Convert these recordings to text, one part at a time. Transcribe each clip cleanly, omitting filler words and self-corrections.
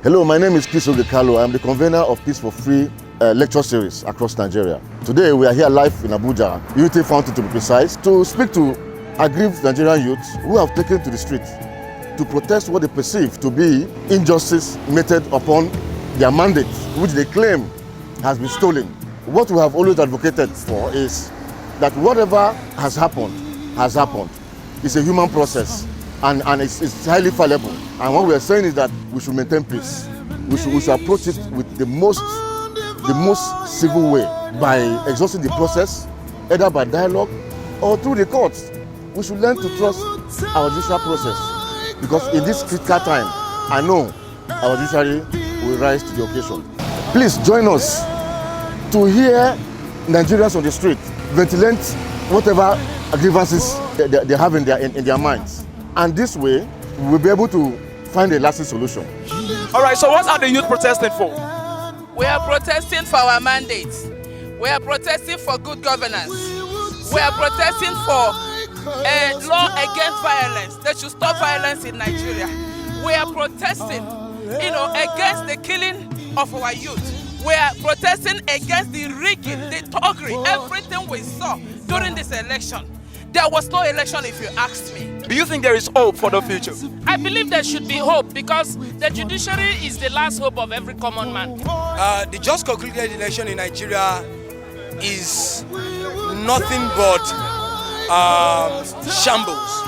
Hello, my name is Chris Ogekalo. I'm the convener of Peace for Free lecture series across Nigeria. Today we are here live in Abuja, Unity Fountain to be precise, to speak to aggrieved Nigerian youths who have taken to the streets to protest what they perceive to be injustice meted upon their mandate, which they claim has been stolen. What we have always advocated for is that whatever has happened. It's a human process and it's highly fallible. And what we are saying is that we should maintain peace. We should approach it with the most civil way by exhausting the process, either by dialogue or through the courts. We should learn to trust our judicial process, because in this critical time, I know our judiciary will rise to the occasion. Please join us to hear Nigerians on the street ventilate whatever grievances they have in their minds. And this way, we will be able to find a lasting solution. All right, so what are the youth protesting for? We are protesting for our mandates. We are protesting for good governance. We are protesting for a law against violence. They should stop violence in Nigeria. We are protesting, against the killing of our youth. We are protesting against the rigging, the thuggery, everything we saw during this election. There was no election if you asked me. Do you think there is hope for the future? I believe there should be hope, because the judiciary is the last hope of every common man. The just concluded election in Nigeria is nothing but shambles.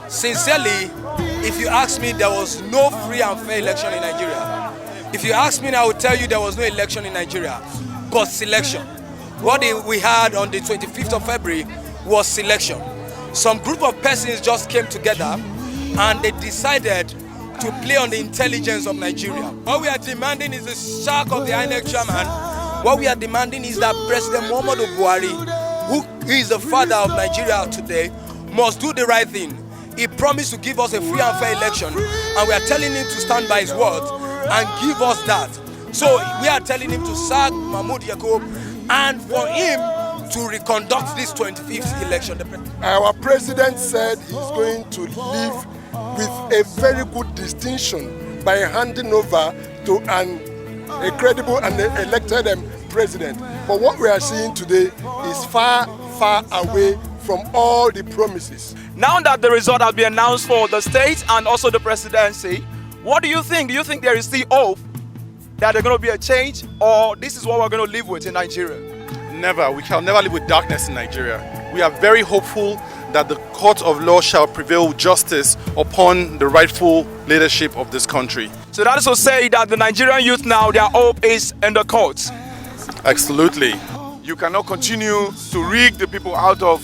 Sincerely, if you ask me, there was no free and fair election in Nigeria. If you ask me, I will tell you there was no election in Nigeria, but selection. What we had on the 25th of February was selection. Some group of persons just came together and they decided to play on the intelligence of Nigeria. What we are demanding is the sack of the INEC chairman. What we are demanding is that President Muhammadu Buhari, who is the father of Nigeria today, must do the right thing. He promised to give us a free and fair election, and we are telling him to stand by his word and give us that. So we are telling him to sack Mahmoud Yacob and for him to reconduct this 25th election. Our president said he's going to leave with a very good distinction by handing over to a credible and elected president. But what we are seeing today is far, far away from all the promises. Now that the result has been announced for the state and also the presidency, what do you think? Do you think there is still hope that there's going to be a change, or this is what we're going to live with in Nigeria? Never. We shall never live with darkness in Nigeria. We are very hopeful that the court of law shall prevail with justice upon the rightful leadership of this country. So that is to say that the Nigerian youth now, their hope is in the courts. Absolutely. You cannot continue to rig the people out of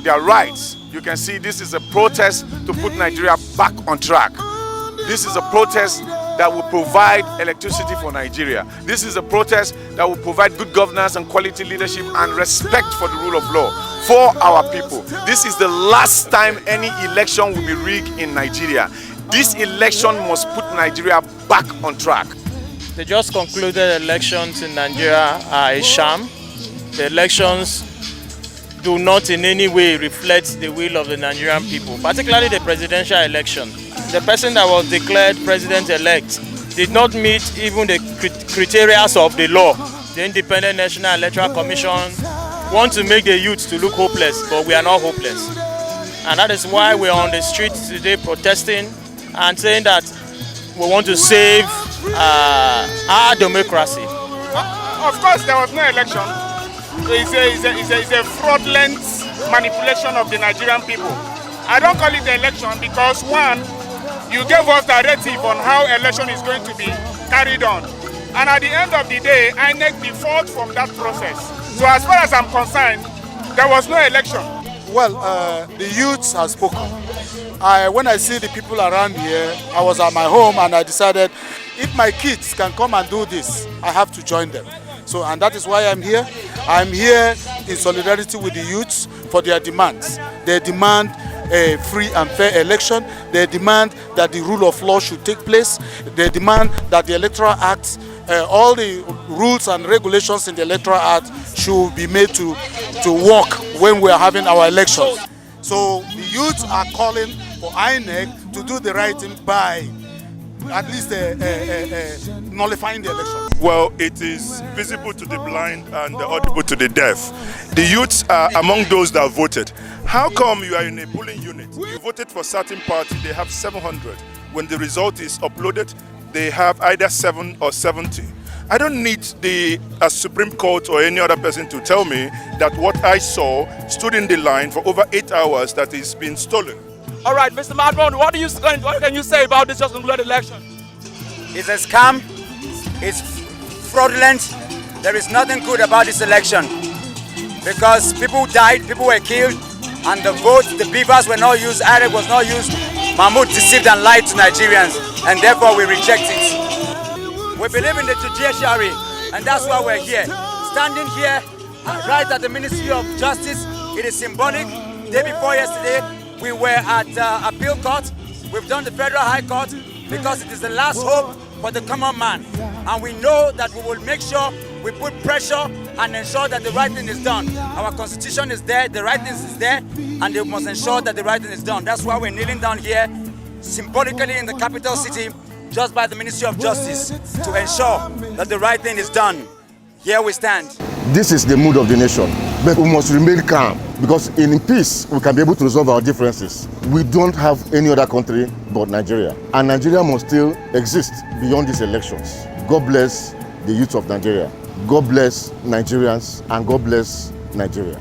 their rights. You can see this is a protest to put Nigeria back on track. This is a protest that will provide electricity for Nigeria. This is a protest that will provide good governance and quality leadership and respect for the rule of law for our people. This is the last time any election will be rigged in Nigeria. This election must put Nigeria back on track. The just concluded elections in Nigeria are a sham. The elections do not in any way reflect the will of the Nigerian people, particularly the presidential election. The person that was declared president-elect did not meet even the criteria of the law. The Independent National Electoral Commission want to make the youth to look hopeless, but we are not hopeless. And that is why we are on the streets today protesting and saying that we want to save our democracy. Of course, there was no election. It's a fraudulent manipulation of the Nigerian people. I don't call it an election because, one, you gave us directive on how election is going to be carried on. And at the end of the day, INEC default from that process. So as far as I'm concerned, there was no election. Well, the youths have spoken. When I see the people around here, I was at my home and I decided if my kids can come and do this, I have to join them. So, and that is why I'm here. I'm here in solidarity with the youths for their demands. They demand a free and fair election. They demand that the rule of law should take place. They demand that the Electoral Act, all the rules and regulations in the Electoral Act should be made to work when we are having our elections. So the youths are calling for INEC to do the right thing by at least nullifying the election? Well, it is visible to the blind and audible to the deaf. The youths are among those that voted. How come you are in a polling unit? You voted for a certain party, they have 700. When the result is uploaded, they have either 7 or 70. I don't need the Supreme Court or any other person to tell me that what I saw stood in the line for over 8 hours that is being stolen. All right, Mr. Madron, what can you say about this just concluded election? It's a scam. It's fraudulent. There is nothing good about this election because people died, people were killed, and the vote, the beavers were not used, IREC was not used. Mahmoud deceived and lied to Nigerians, and therefore we reject it. We believe in the judiciary, and that's why we're here. Standing here, right at the Ministry of Justice, it is symbolic. Day before yesterday, we were at appeal court. We've done the Federal High Court because it is the last hope for the common man. And we know that we will make sure we put pressure and ensure that the right thing is done. Our constitution is there, the right thing is there, and they must ensure that the right thing is done. That's why we're kneeling down here, symbolically in the capital city, just by the Ministry of Justice, to ensure that the right thing is done. Here we stand. This is the mood of the nation, but we must remain calm because in peace we can be able to resolve our differences. We don't have any other country but Nigeria, and Nigeria must still exist beyond these elections. God bless the youth of Nigeria. God bless Nigerians, and God bless Nigeria.